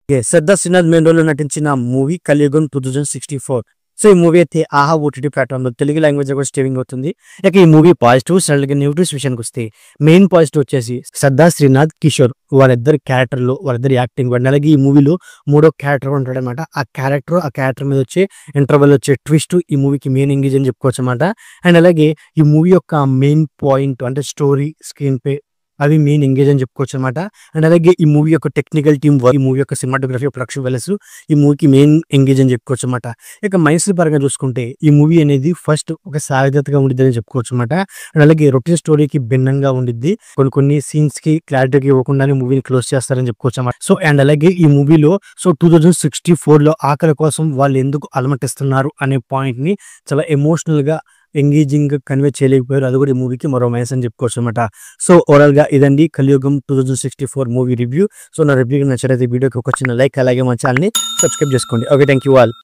శ్రద్ధా Srinath main role లో నటించిన movie కలియుగం 2064. సో ఈ మూవీ అయితే ఆహా ఓటీటీ ప్లాట్ఫామ్ లో తెలుగు లాంగ్వేజ్ కూడా స్ట్రీమింగ్ అవుతుంది. ఇక ఈ మూవీ పాజిటివ్స్ అలాగే నెగిటివ్స్ విషయానికి వస్తే మెయిన్ పాజిటివ్ వచ్చేసి శ్రద్ధా శ్రీనాథ్, కిషోర్ వాళ్ళిద్దరు క్యారెక్టర్లు, వాళ్ళిద్దరు యాక్టింగ్ వాడిని, అలాగే ఈ మూవీలో మూడో క్యారెక్టర్ ఉంటాడు అనమాట. ఆ క్యారెక్టర్ మీద వచ్చే ఇంటర్వెల్ వచ్చే ట్విస్ట్ ఈ మూవీకి మెయిన్ ఎంగేజ్ అని చెప్పుకోవచ్చు అనమాట. అండ్ అలాగే ఈ మూవీ యొక్క మెయిన్ పాయింట్ అంటే స్టోరీ, స్క్రీన్ ప్లే అవి మెయిన్ ఎంగేజ్ అని చెప్పుకోవచ్చు అనమాట. అండ్ అలాగే ఈ మూవీ యొక్క టెక్నికల్ టీమ్ వర్క్, ఈ మూవీ యొక్క సినిమాటోగ్రఫీ, ప్రొడక్షన్ వాల్యూస్ ఈ మూవీకి మెయిన్ ఎంగేజ్ అని చెప్పుకోవచ్చు అనమాట. ఇక మైసూర్ పరంగా చూసుకుంటే ఈ మూవీ అనేది ఫస్ట్ ఒక సాధ్యతగా ఉండిద్ది అని చెప్పుకోవచ్చు అనమాట. అండ్ అలాగే రొటీన్ స్టోరీకి భిన్నంగా ఉండిద్ది. కొన్ని సీన్స్ కి క్లారిటీగా ఇవ్వకుండానే మూవీని క్లోజ్ చేస్తారని చెప్పుకోవచ్చు అనమాట. సో అండ్ అలాగే ఈ మూవీలో 2064 లో ఆకలి కోసం వాళ్ళు ఎందుకు అలమటిస్తున్నారు అనే పాయింట్ ని చాలా ఎమోషనల్ గా ఎంగేజింగ్ కన్వే చేయలేకపోయారు. అది కూడా ఈ మూవీకి మరో మైనస్ అని చెప్పుకోవచ్చు అనమాట. సో ఓవరాల్ గా ఇదండి కలియుగం 2064 మూవీ రివ్యూ. సో నా రివ్యూ నచ్చినట్లయితే వీడియోకి ఒక చిన్న లైక్, అలాగే మా ఛానల్ ని సబ్స్క్రైబ్ చేసుకోండి. Okay, thank you all.